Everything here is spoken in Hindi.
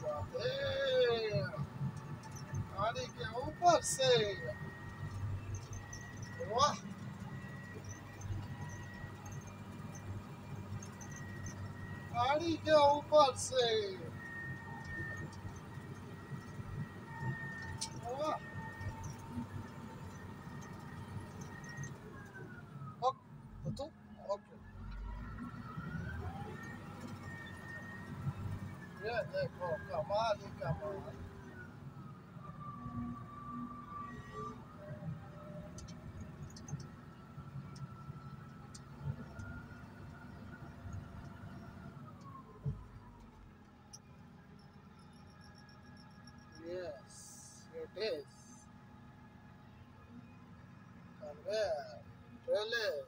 बात है, गाड़ी के ऊपर से। वाह, गाड़ी के ऊपर से। वाह, तो ओके, ये देखो कमाल ही कमाल। Yes, it is. Conveyor, trailer.